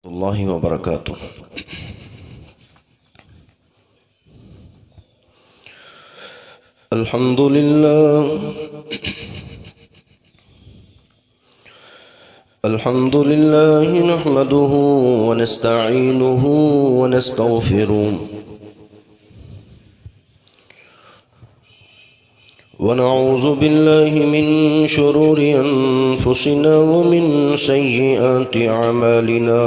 الله وبركاته. الحمد لله نحمده ونستعينه ونستغفره ونعوذ بالله من شرور أنفسنا ومن سيئات أعمالنا.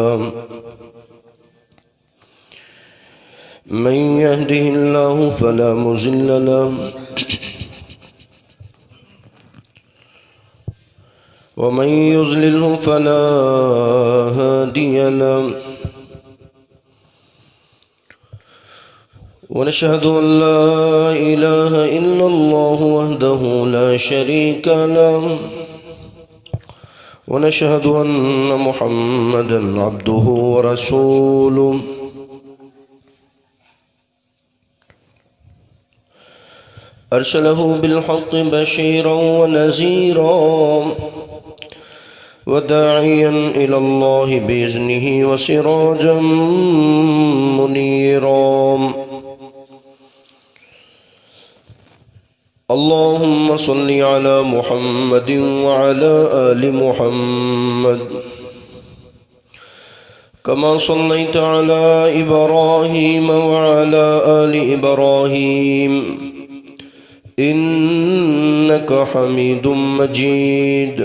من يهده الله فلا مضل له ومن يضلله فلا هادي له، ونشهد أن لا إله إلا الله وحده لا شريك له، ونشهد أن محمدا عبده ورسوله. أرسله بالحق بشيرا ونذيرا وداعيا إلى الله بإذنه وسراجا منيرا. اللهم صل على محمد وعلى آل محمد كما صليت على إبراهيم وعلى آل إبراهيم إنك حميد مجيد.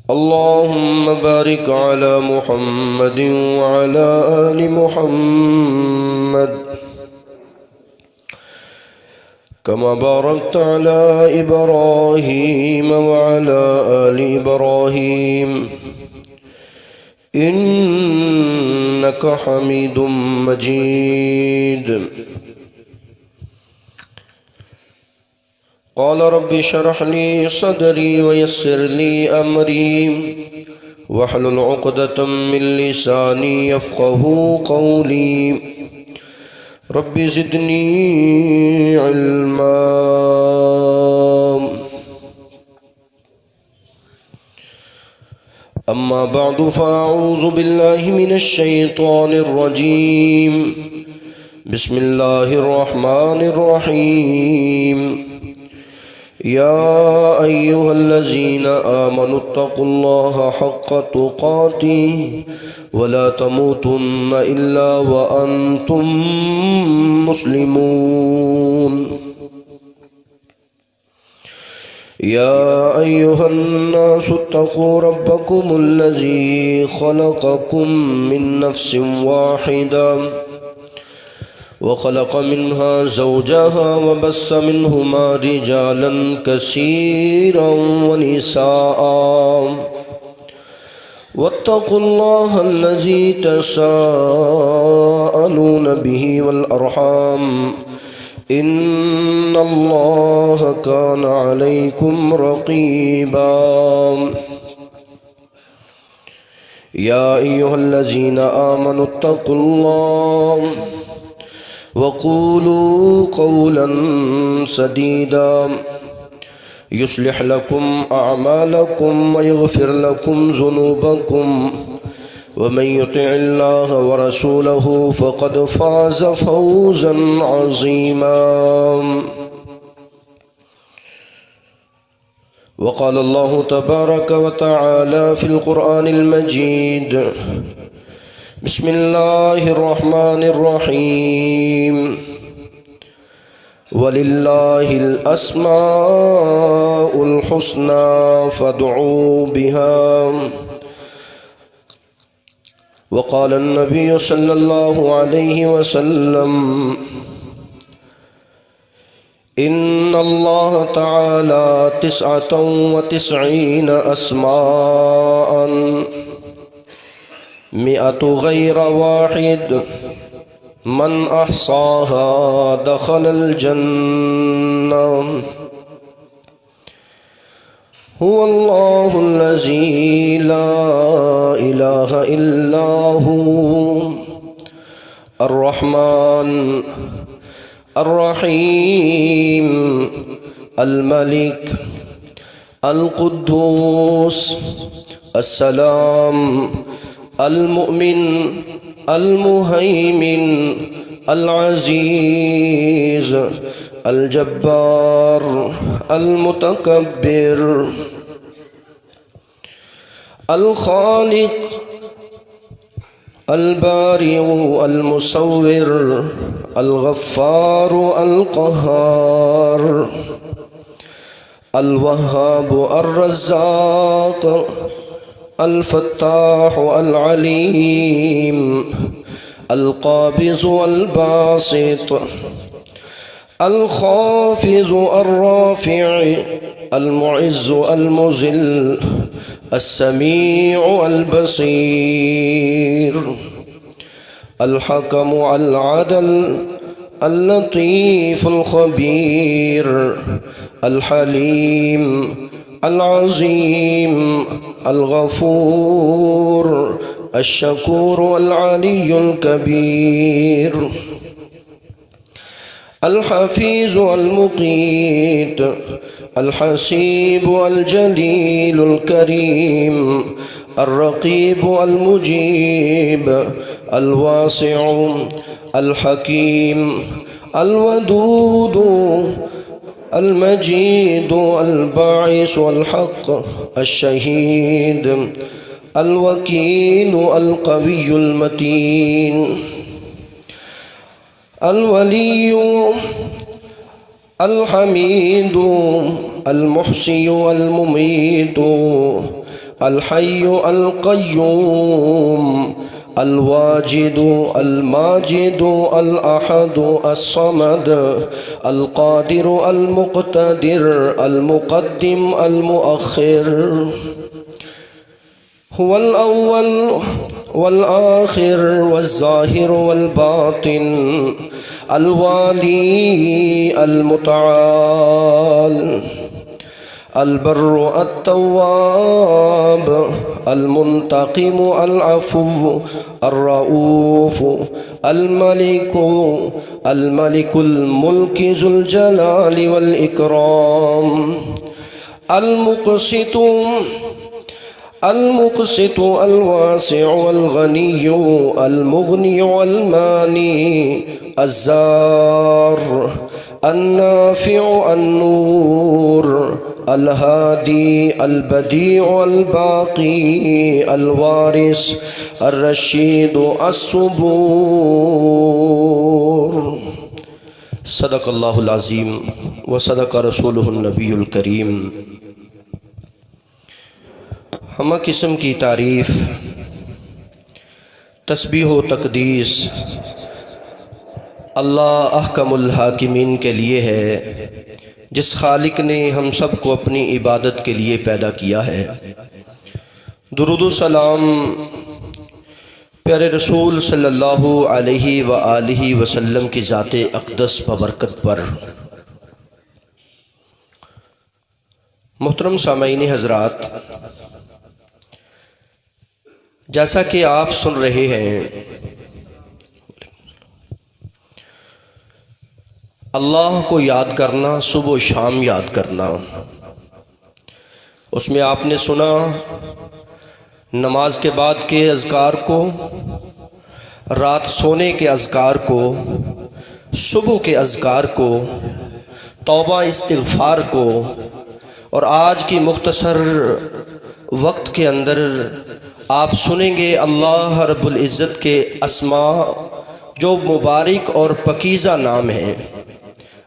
اللهم بارك على محمد وعلى آل محمد كما باركت على إبراهيم وعلى آل إبراهيم إنك حميد مجيد. قال رب اشرح لي صدري ويسر لي أمري واحلل عقدة من لساني يفقه قولي. رب زدني علما. أما بعد فأعوذ بالله من الشيطان الرجيم. بسم الله الرحمن الرحيم. يا أيها الذين آمنوا اتقوا الله حق تقاته ولا تموتن إلا وأنتم مسلمون. يا أيها الناس اتقوا ربكم الذي خلقكم من نفس واحدة وخلق منها زوجها وبث منهما رجالا كثيرا ونساء واتقوا الله الذي تساءلون به والأرحام إن الله كان عليكم رقيبا. يا أيها الذين آمنوا اتقوا الله وقولوا قولا سديدا يصلح لكم أعمالكم ويغفر لكم ذنوبكم ومن يطع الله ورسوله فقد فاز فوزا عظيما. وقال الله تبارك وتعالى في القرآن المجيد. بسم الله الرحمن الرحيم. ولله الأسماء الحسنى فادعوا بها. وقال النبي صلى الله عليه وسلم. إن الله تعالى 99 أسماء 100 غير واحد من أحصاها دخل الجنة. هو الله الذي لا إله إلا هو الرحمن الرحيم الملك القدوس السلام المؤمن المهيمن العزيز الجبار المتكبر الخالق البارئ المصور الغفار القهار الوهاب الرزاق الفتاح العليم القابض الباسط الخافض الرافع المعز المذل السميع البصير الحكم العدل اللطيف الخبير الحليم العظيم الغفور الشكور العلي الكبير الحفيظ المقيت الحسيب الجليل الكريم الرقيب المجيب الواسع الحكيم الودود المجيد الباعث الحق الشهيد الوكيل القوي المتين الولي الحميد المحصي المميت الحي القيوم الواجد الماجد الأحد الصمد القادر المقتدر المقدم المؤخر هو الأول والآخر والظاهر والباطن الوالي المتعال البر التواب المنتقم العفو الرؤوف الملك الملك ذو الجلال والإكرام المقسط الواسع والغني المغني والماني الزار النافع النور الهادي البديع الباقي الوارث الرشيد الصبور صدق اللہ العظیم وصدق رسولہ النبی الکریم۔ ہمہ قسم کی تعریف، تسبیح و تقدیس اللہ احکم الحاکمین کے لیے ہے، جس خالق نے ہم سب کو اپنی عبادت کے لیے پیدا کیا ہے۔ درود و سلام پیارے رسول صلی اللہ علیہ وآلہ وسلم کی ذات اقدس ببرکت پر۔ محترم سامعین حضرات، جیسا کہ آپ سن رہے ہیں، اللہ کو یاد کرنا، صبح و شام یاد کرنا، اس میں آپ نے سنا نماز کے بعد کے اذکار کو، رات سونے کے اذکار کو، صبح کے اذکار کو، توبہ استغفار کو، اور آج کی مختصر وقت کے اندر آپ سنیں گے اللہ رب العزت کے اسماء جو مبارک اور پاکیزہ نام ہیں۔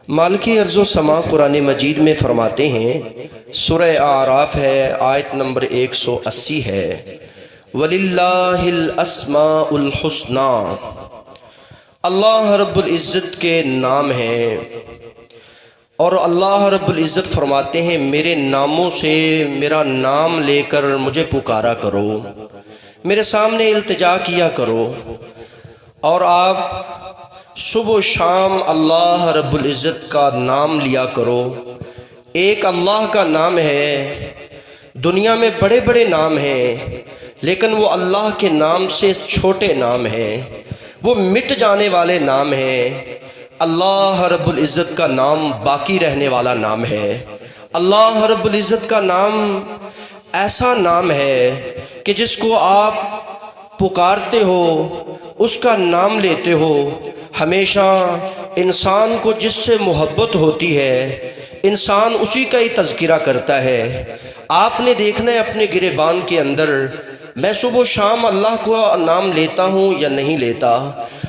مالک ارض و سما قرآن مجید میں فرماتے ہیں، سورہ اعراف ہے، آیت نمبر 180 ہے، وَلِلَّهِ الْأَسْمَاءُ الْحُسْنَى، اللہ رب العزت کے نام ہیں، اور اللہ رب العزت فرماتے ہیں میرے ناموں سے میرا نام لے کر مجھے پکارا کرو، میرے سامنے التجا کیا کرو، اور آپ صبح و شام اللہ رب العزت کا نام لیا کرو۔ ایک اللہ کا نام ہے، دنیا میں بڑے بڑے نام ہیں، لیکن وہ اللہ کے نام سے چھوٹے نام ہیں، وہ مٹ جانے والے نام ہیں۔ اللہ رب العزت کا نام باقی رہنے والا نام ہے۔ اللہ رب العزت کا نام ایسا نام ہے کہ جس کو آپ پکارتے ہو، اس کا نام لیتے ہو، ہمیشہ انسان کو جس سے محبت ہوتی ہے انسان اسی کا ہی تذکرہ کرتا ہے۔ آپ نے دیکھنا ہے اپنے گریبان کے اندر، میں صبح و شام اللہ کو نام لیتا ہوں یا نہیں لیتا۔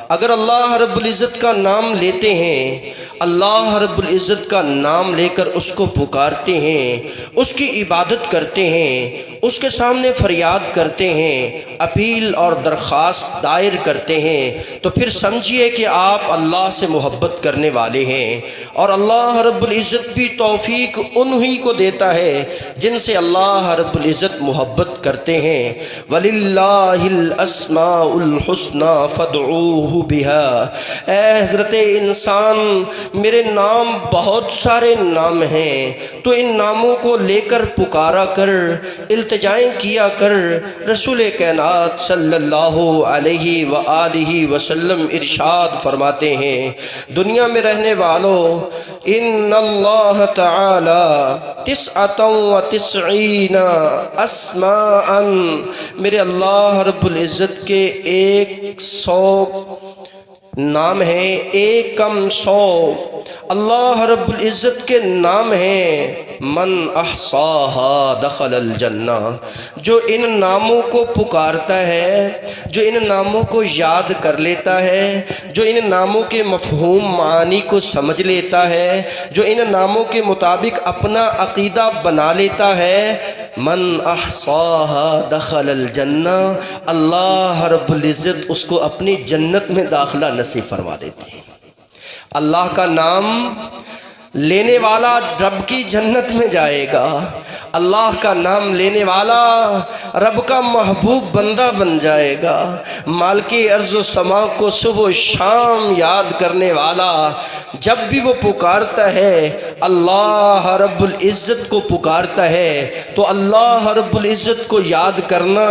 اگر اللہ رب العزت کا نام لیتے ہیں، اللہ رب العزت کا نام لے کر اس کو پکارتے ہیں، اس کی عبادت کرتے ہیں، اس کے سامنے فریاد کرتے ہیں، اپیل اور درخواست دائر کرتے ہیں، تو پھر سمجھیے کہ آپ اللہ سے محبت کرنے والے ہیں۔ اور اللہ رب العزت بھی توفیق انہی کو دیتا ہے جن سے اللہ رب العزت محبت کرتے ہیں۔ وَلِلَّهِ الْأَسْمَاءُ الْحُسْنَى فَادْعُوهُ بِهَا۔ اے حضرت انسان، میرے نام بہت سارے نام ہیں، تو ان ناموں کو لے کر پکارا کر، التجائیں کیا کر۔ رسول کائنات صلی اللہ علیہ وآلہ وسلم ارشاد فرماتے ہیں، دنیا میں رہنے والوں، ان اللہ تعالی 99 اسماء، میرے اللہ رب العزت کے 100 نام ہیں، ایکم 100 اللہ رب العزت کے نام ہیں۔ من احصاها دخل الجنہ، جو ان ناموں کو پکارتا ہے، جو ان ناموں کو یاد کر لیتا ہے، جو ان ناموں کے مفہوم معانی کو سمجھ لیتا ہے، جو ان ناموں کے مطابق اپنا عقیدہ بنا لیتا ہے، من احصاها دخل الجنہ، اللہ رب العزت اس کو اپنی جنت میں داخلہ نصیب فرما دیتے ہیں۔ اللہ کا نام لینے والا رب کی جنت میں جائے گا، اللہ کا نام لینے والا رب کا محبوب بندہ بن جائے گا۔ مالک ارض و سما کو صبح و شام یاد کرنے والا جب بھی وہ پکارتا ہے، اللہ رب العزت کو پکارتا ہے، تو اللہ رب العزت کو یاد کرنا،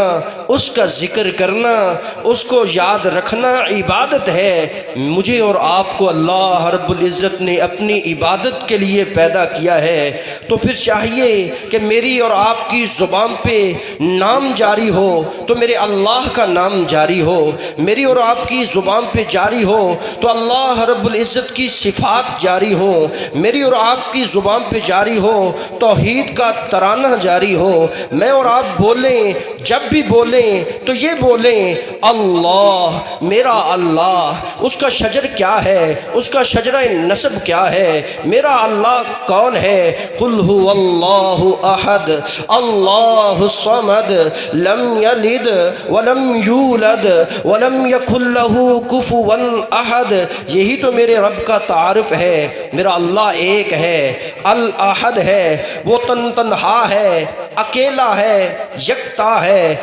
اس کا ذکر کرنا، اس کو یاد رکھنا عبادت ہے۔ مجھے اور آپ کو اللہ رب العزت نے اپنی عبادت کے لیے پیدا کیا ہے، تو پھر چاہیے کہ میری اور آپ کی زبان پہ نام جاری ہو تو میرے اللہ کا نام جاری ہو، میری اور آپ کی زبان پہ جاری ہو تو اللہ رب العزت کی صفات جاری ہو، میری اور آپ کی زبان پہ جاری ہو توحید کا ترانہ جاری ہو۔ میں اور آپ بولیں، جب بھی بولیں تو یہ بولیں، اللہ، میرا اللہ، اس کا شجر کیا ہے، اس کا شجرہ نسب کیا ہے، میرا اللہ کون ہے؟ قل هو اللہ احد اللہ الصمد لم یلد ولم یولد ولم یکن له کفوا احد۔ یہی تو میرے رب کا تعارف ہے۔ میرا اللہ ایک ہے، الاحد ہے، وہ تنہا ہے، اکیلا ہے، یکتا ہے،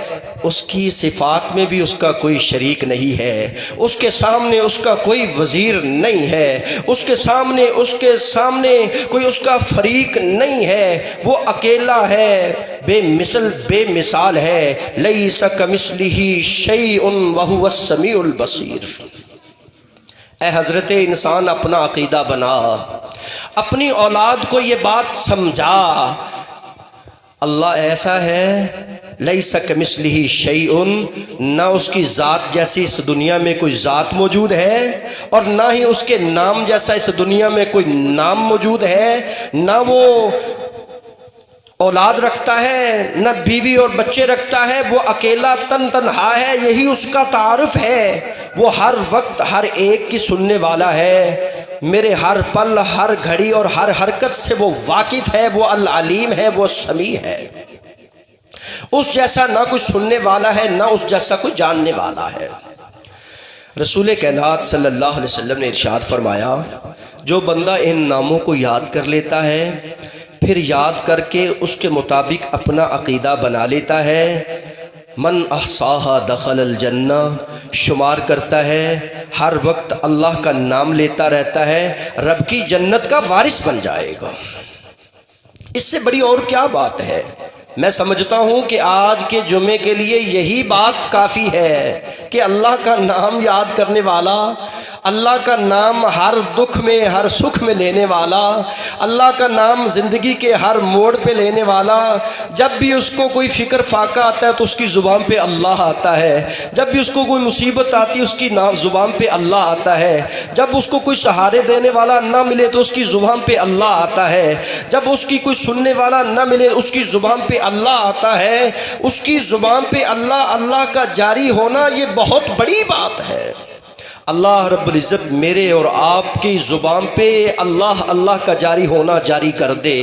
اس کی صفات میں بھی اس کا کوئی شریک نہیں ہے، اس کے سامنے اس کا کوئی وزیر نہیں ہے، اس کے سامنے کوئی اس کا فریق نہیں ہے، وہ اکیلا ہے، بے مثل بے مثال ہے، لیس کمثلہ شیء وہو السمیع البصیر۔ اے حضرت انسان، اپنا عقیدہ بنا، اپنی اولاد کو یہ بات سمجھا، اللہ ایسا ہے، لیس کمثلہ شیء، نہ اس کی ذات جیسی اس دنیا میں کوئی ذات موجود ہے، اور نہ ہی اس کے نام جیسا اس دنیا میں کوئی نام موجود ہے، نہ وہ اولاد رکھتا ہے، نہ بیوی اور بچے رکھتا ہے، وہ اکیلا تنہا ہے، یہی اس کا تعارف ہے۔ وہ ہر وقت ہر ایک کی سننے والا ہے، میرے ہر پل، ہر گھڑی اور ہر حرکت سے وہ واقف ہے، وہ العلیم ہے، وہ سمیع ہے۔ اس جیسا نہ کوئی سننے والا ہے، نہ اس جیسا کوئی جاننے والا ہے۔ رسول کائنات صلی اللہ علیہ وسلم نے ارشاد فرمایا، جو بندہ ان ناموں کو یاد کر لیتا ہے، پھر یاد کر کے اس کے مطابق اپنا عقیدہ بنا لیتا ہے، من احصاها دخل الجنہ، شمار کرتا ہے، ہر وقت اللہ کا نام لیتا رہتا ہے، رب کی جنت کا وارث بن جائے گا۔ اس سے بڑی اور کیا بات ہے؟ میں سمجھتا ہوں کہ آج کے جمعے کے لیے یہی بات کافی ہے کہ اللہ کا نام یاد کرنے والا، اللہ کا نام ہر دکھ میں ہر سکھ میں لینے والا، اللہ کا نام زندگی کے ہر موڑ پہ لینے والا۔ جب بھی اس کو کوئی فکر فاقہ آتا ہے تو اس کی زبان پہ اللہ آتا ہے، جب بھی اس کو کوئی مصیبت آتی ہے اس کی زبان پہ اللہ آتا ہے، جب اس کو کوئی سہارے دینے والا نہ ملے تو اس کی زبان پہ اللہ آتا ہے، جب اس کی کوئی سننے والا نہ ملے اس کی زبان پہ اللہ آتا ہے۔ اس کی زبان پہ اللہ اللہ کا جاری ہونا یہ بہت بڑی بات ہے۔ اللہ رب العزت میرے اور آپ کی زبان پہ اللہ اللہ کا جاری ہونا جاری کر دے۔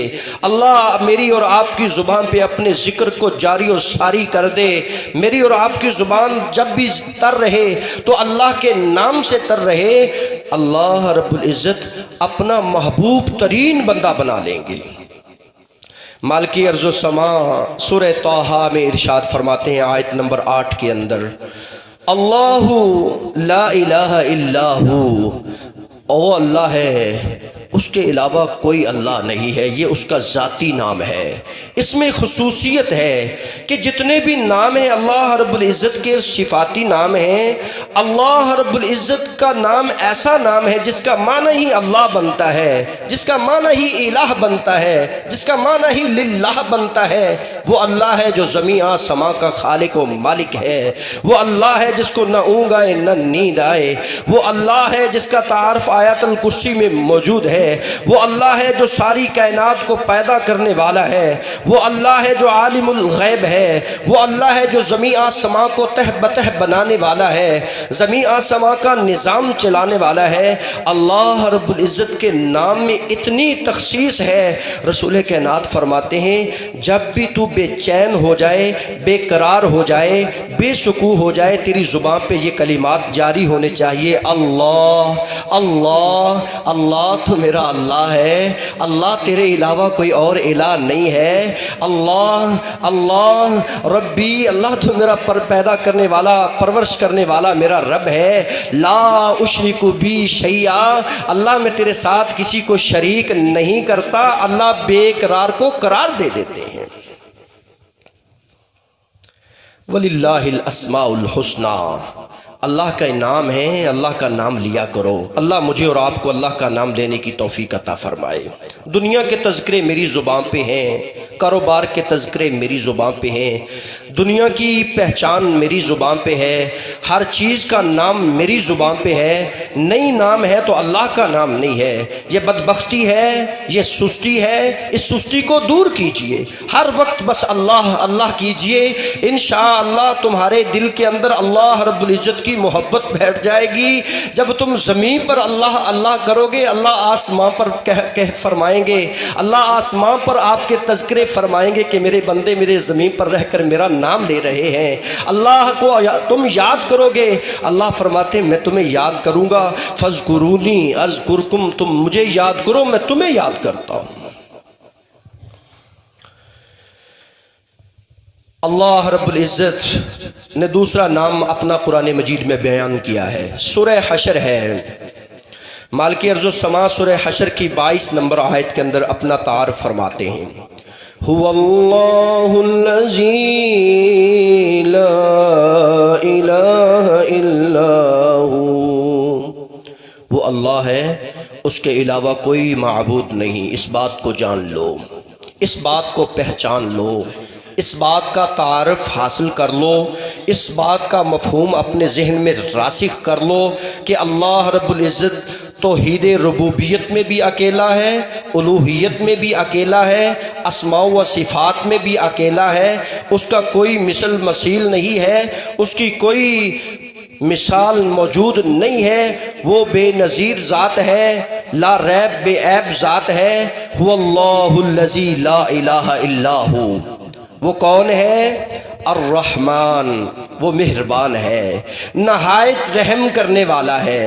اللہ میری اور آپ کی زبان پہ اپنے ذکر کو جاری اور ساری کر دے۔ میری اور آپ کی زبان جب بھی تر رہے تو اللہ کے نام سے تر رہے۔ اللہ رب العزت اپنا محبوب ترین بندہ بنا لیں گے۔ مالکی ارض و سما سورہ طٰہٰ میں ارشاد فرماتے ہیں آیت نمبر 8 کے اندر، اللہ لا الہ الا ہو، وہ اللہ ہے، اس کے علاوہ کوئی اللہ نہیں ہے۔ یہ اس کا ذاتی نام ہے۔ اس میں خصوصیت ہے کہ جتنے بھی نام ہیں اللہ رب العزت کے صفاتی نام ہیں، اللہ رب العزت کا نام ایسا نام ہے جس کا معنی ہی اللہ بنتا ہے، جس کا معنی ہی الہ بنتا ہے، جس کا معنی ہی للہ بنتا ہے۔ وہ اللہ ہے جو زمین آسماں کا خالق و مالک ہے۔ وہ اللہ ہے جس کو نہ اونگ آئے نہ نیند آئے۔ وہ اللہ ہے جس کا تعارف آیت الکرسی میں موجود ہے۔ وہ اللہ ہے جو ساری کائنات کو پیدا کرنے والا ہے۔ وہ اللہ ہے جو عالم الغیب ہے۔ وہ اللہ ہے جو زمین آسماں کو تہ بتہ بنانے والا ہے، زمین آسماں کا نظام چلانے والا ہے۔ اللہ رب العزت کے نام میں اتنی تخصیص ہے، رسول کائنات فرماتے ہیں جب بھی تو بے چین ہو جائے، بے قرار ہو جائے، بے سکون ہو جائے، تیری زبان پہ یہ کلمات جاری ہونے چاہیے، اللہ اللہ اللہ تو میرا اللہ ہے، اللہ تیرے علاوہ کوئی اور الہ نہیں ہے، اللہ اللہ ربی، اللہ تو میرا پیدا کرنے والا، پرورش کرنے والا میرا رب ہے، لا اشرک بی شیئا، اللہ میں تیرے ساتھ کسی کو شریک نہیں کرتا۔ اللہ بے قرار کو قرار دے دیتے ہیں۔ وَلِلَّهِ الْأَسْمَاءُ الْحُسْنَى، اللہ کا انعام ہے، اللہ کا نام لیا کرو۔ اللہ مجھے اور آپ کو اللہ کا نام لینے کی توفیق عطا فرمائے۔ دنیا کے تذکرے میری زبان پہ ہیں، کاروبار کے تذکرے میری زبان پہ ہیں، دنیا کی پہچان میری زبان پہ ہے، ہر چیز کا نام میری زبان پہ ہے۔ نئی نام ہے تو اللہ کا نام نہیں ہے۔ یہ بدبختی ہے، یہ سستی ہے، اس سستی کو دور کیجئے، ہر وقت بس اللہ اللہ کیجئے۔ انشاءاللہ تمہارے دل کے اندر اللہ رب العزت کی محبت بیٹھ جائے گی۔ جب تم زمین پر اللہ اللہ کرو گے، اللہ آسمان پر کہہ فرمائیں گے، اللہ آسمان پر آپ کے تذکرے فرمائیں گے کہ میرے بندے میرے زمین پر رہ کر میرا نام لے رہے ہیں۔ اللہ کو تم یاد کرو گے، اللہ فرماتے ہیں میں تمہیں یاد کروں گا، فاذکرونی اذکرکم، تم مجھے یاد کرو میں تمہیں یاد کرتا ہوں۔ اللہ رب العزت نے دوسرا نام اپنا قرآن مجید میں بیان کیا ہے، سورہ حشر ہے۔ مالکی ارض و سما سورہ حشر کی 22 نمبر آیت کے اندر اپنا تعارف فرماتے ہیں، هو اللہ الذی لا الہ الا ہو، وہ اللہ ہے، اس کے علاوہ کوئی معبود نہیں۔ اس بات کو جان لو، اس بات کو پہچان لو، اس بات کا تعارف حاصل کر لو، اس بات کا مفہوم اپنے ذہن میں راسخ کر لو کہ اللہ رب العزت توحید ربوبیت میں بھی اکیلا ہے، الوہیت میں بھی اکیلا ہے، اسماء و صفات میں بھی اکیلا ہے، اس کا کوئی مثل مثیل نہیں ہے، اس کی کوئی مثال موجود نہیں ہے، وہ بے نظیر ذات ہے، لا ریب بے عیب ذات ہے۔ هو اللہ الذی لا الہ الا ہو، وہ کون ہے؟ الرحمن، وہ مہربان ہے، نہایت رحم کرنے والا ہے،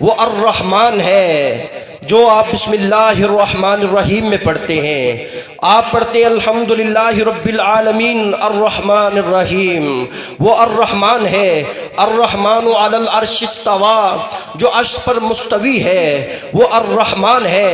وہ الرحمن ہے۔ جو آپ بسم اللہ الرحمن الرحیم میں پڑھتے ہیں، آپ پڑھتے ہیں الحمدللہ رب العالمین الرحمن الرحیم، وہ الرحمن ہے۔ الرحمن علی العرش استوی، جو عرش پر مستوی ہے وہ الرحمن ہے۔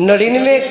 99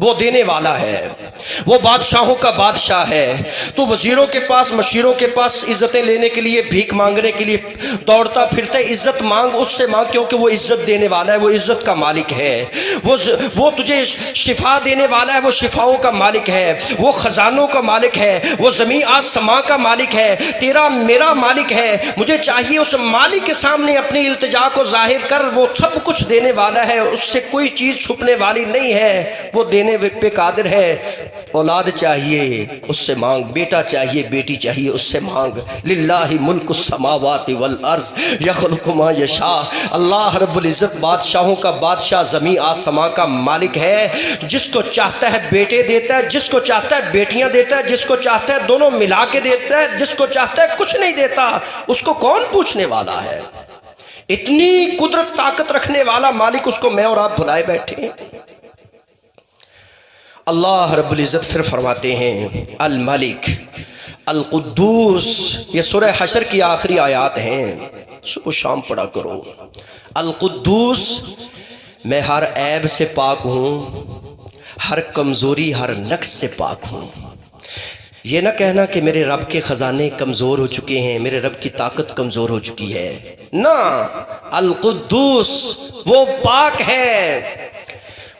وہ دینے والا ہے، وہ بادشاہوں کا بادشاہ ہے۔ تو وزیروں کے پاس، مشیروں کے پاس عزتیں لینے کے لیے، بھیک مانگنے کے لیے دوڑتا پھرتا ہے۔ عزت مانگ، اس سے مانگ، کیونکہ وہ عزت دینے والا ہے، وہ عزت کا مالک ہے۔ وہ تجھے شفا دینے والا ہے، وہ شفاؤں کا مالک ہے، وہ خزانوں کا مالک ہے، وہ زمین آسمان کا مالک ہے، تیرا میرا مالک ہے۔ مجھے چاہیے اس مالک کے سامنے اپنی التجا کو ظاہر کر، وہ سب کچھ دینے والا ہے، اس سے کوئی چیز چھپنے والی نہیں ہے، وہ دینے پہ قادر ہے۔ اولاد چاہیے اس سے مانگ، بیٹا چاہیے بیٹی چاہیے اس سے مانگ۔ للہ ملک السماوات والارض یخلق ما یشاء۔ اللہ رب العزت بادشاہوں کا بادشاہ، زمین آسمان کا مالک ہے۔ جس کو چاہتا ہے بیٹے دیتا ہے، جس کو چاہتا ہے بیٹیاں دیتا ہے، جس کو چاہتا ہے دونوں ملا کے دیتا ہے، جس کو چاہتا ہے کچھ نہیں دیتا۔ اس کو کون پوچھنے والا ہے؟ اتنی قدرت طاقت رکھنے والا مالک، اس کو میں اور آپ بھلائے بیٹھے ہیں۔ اللہ رب العزت پھر فرماتے ہیں الملک القدوس، یہ سورہ حشر کی آخری آیات ہیں، صبح شام پڑھا کرو۔ القدوس، میں ہر عیب سے پاک ہوں، ہر کمزوری ہر نقص سے پاک ہوں۔ یہ نہ کہنا کہ میرے رب کے خزانے کمزور ہو چکے ہیں، میرے رب کی طاقت کمزور ہو چکی ہے، نہ، القدوس وہ پاک ہے،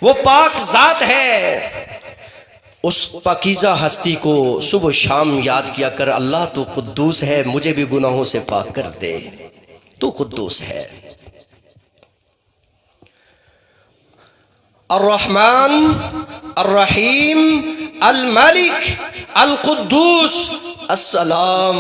وہ پاک ذات ہے۔ اس پاکیزہ ہستی کو صبح و شام یاد کیا کر، اللہ تو قدوس ہے، مجھے بھی گناہوں سے پاک کر دے، تو قدوس ہے۔ الرحمن الرحیم الملک القدوس السلام۔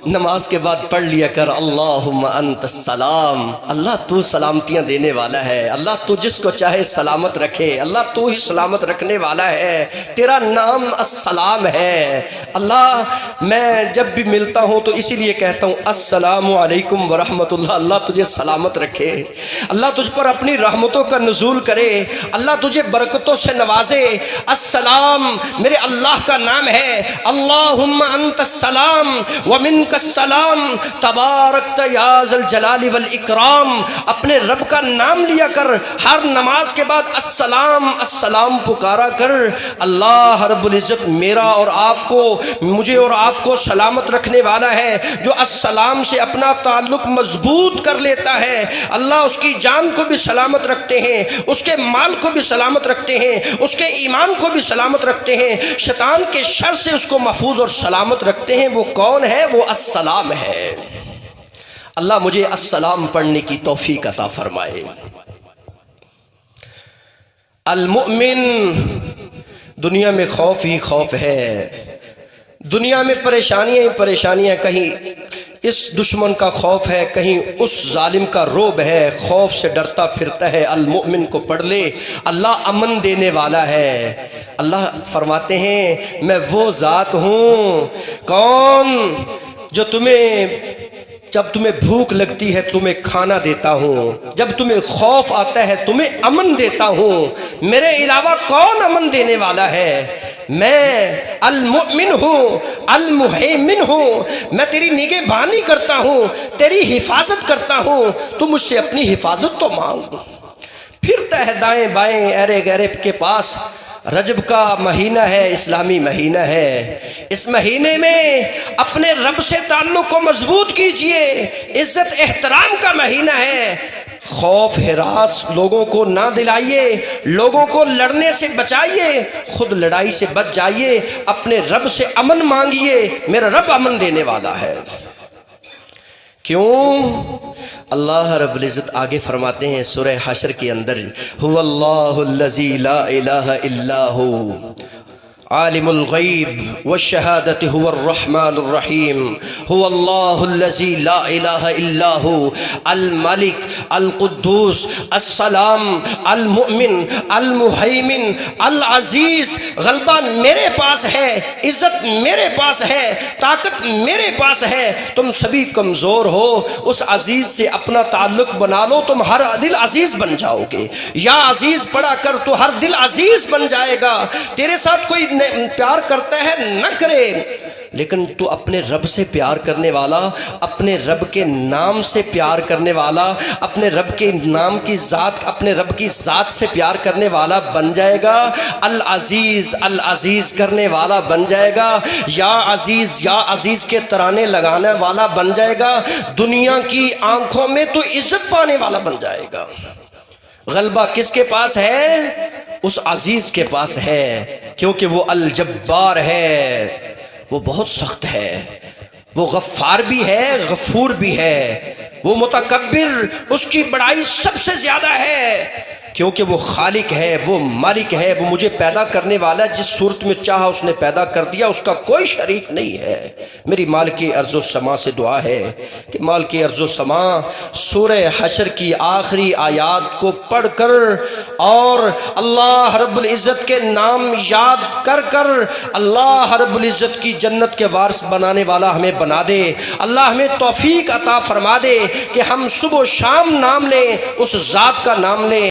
نماز کے بعد پڑھ لیا کر اللہم انت السلام، اللہ تو سلامتیاں دینے والا ہے، اللہ تو جس کو چاہے سلامت رکھے، اللہ تو ہی سلامت رکھنے والا ہے، تیرا نام السلام ہے۔ اللہ میں جب بھی ملتا ہوں تو اسی لیے کہتا ہوں السلام علیکم ورحمت اللہ، اللہ تجھے سلامت رکھے، اللہ تجھ پر اپنی رحمتوں کا نزول کرے، اللہ تجھے برکتوں سے نوازے۔ السلام میرے اللہ کا نام ہے، اللہم انت السلام ومنک السلام تبارکت یا ذا الجلال والاکرام۔ اپنے رب کا نام لیا کر، ہر نماز کے بعد السلام السلام پکارا کر۔ اللہ رب العزت میرا اور آپ کو، مجھے اور آپ کو سلامت رکھنے والا ہے۔ جو السلام سے اپنا تعلق مضبوط کر لیتا ہے، اللہ اس کی جان کو بھی سلامت رکھتے ہیں، اس کے مال کو بھی سلامت رکھتے ہیں، اس کے ایمان کو بھی سلامت رکھتے ہیں، شیطان کے شر سے اس کو محفوظ اور سلامت رکھتے ہیں۔ وہ کون ہے؟ وہ السلام ہے۔ اللہ مجھے السلام پڑھنے کی توفیق عطا فرمائے۔ المؤمن، دنیا میں خوف ہی خوف ہے، دنیا میں پریشانیاں ہی پریشانیاں، کہیں اس دشمن کا خوف ہے، کہیں اس ظالم کا رعب ہے، خوف سے ڈرتا پھرتا ہے۔ المؤمن کو پڑھ لے، اللہ امن دینے والا ہے۔ اللہ فرماتے ہیں میں وہ ذات ہوں، کون؟ جو جب تمہیں بھوک لگتی ہے تمہیں کھانا دیتا ہوں، جب تمہیں خوف آتا ہے تمہیں امن دیتا ہوں۔ میرے علاوہ کون امن دینے والا ہے؟ میں المؤمن ہوں، المہیمن ہوں، میں تیری نگہبانی کرتا ہوں، تیری حفاظت کرتا ہوں، تو مجھ سے اپنی حفاظت تو مانگ۔ پھرتا ہے دائیں بائیں ایرے گیرے کے پاس۔ رجب کا مہینہ ہے، اسلامی مہینہ ہے، اس مہینے میں اپنے رب سے تعلق کو مضبوط کیجئے، عزت احترام کا مہینہ ہے۔ خوف ہراس لوگوں کو نہ دلائیے، لوگوں کو لڑنے سے بچائیے، خود لڑائی سے بچ جائیے، اپنے رب سے امن مانگیے، میرا رب امن دینے والا ہے۔ کیوں؟ اللہ رب العزت آگے فرماتے ہیں سورہ حشر کے اندر، هو اللہ الذی لا الہ الا ہو عالم الغیب والشہادت هو الرحمن الرحیم هو اللہ الذی لا الہ الا ہو الملک القدوس السلام المؤمن المہیمن العزیز۔ غلبہ میرے پاس ہے، عزت میرے پاس ہے، طاقت میرے پاس ہے، تم سبھی کمزور ہو، اس عزیز سے اپنا تعلق بنا لو، تم ہر دل عزیز بن جاؤ گے۔ یا عزیز پڑھا کر تو ہر دل عزیز بن جائے گا۔ تیرے ساتھ کوئی پیار کرتا ہے نہ کرے، لیکن تو اپنے رب سے پیار کرنے والا، اپنے رب کے نام سے پیار کرنے والا، اپنے رب کے نام کی ذات، اپنے رب کی ذات سے پیار کرنے والا بن جائے گا، العزیز العزیز کرنے والا بن جائے گا، یا عزیز کے ترانے لگانے والا بن جائے گا، دنیا کی آنکھوں میں تو عزت پانے والا بن جائے گا۔ غلبہ کس کے پاس ہے؟ اس عزیز کے پاس ہے، کیونکہ وہ الجبار ہے، وہ بہت سخت ہے، وہ غفار بھی ہے، غفور بھی ہے، وہ متکبر، اس کی بڑائی سب سے زیادہ ہے، کیونکہ وہ خالق ہے، وہ مالک ہے، وہ مجھے پیدا کرنے والا، جس صورت میں چاہا اس نے پیدا کر دیا، اس کا کوئی شریک نہیں ہے۔ میری مالک ارض و سما سے دعا ہے کہ مالک ارض و سما سورہ حشر کی آخری آیات کو پڑھ کر اور اللہ رب العزت کے نام یاد کر کر اللہ رب العزت کی جنت کے وارث بنانے والا ہمیں بنا دے۔ اللہ ہمیں توفیق عطا فرما دے کہ ہم صبح و شام نام لیں، اس ذات کا نام لیں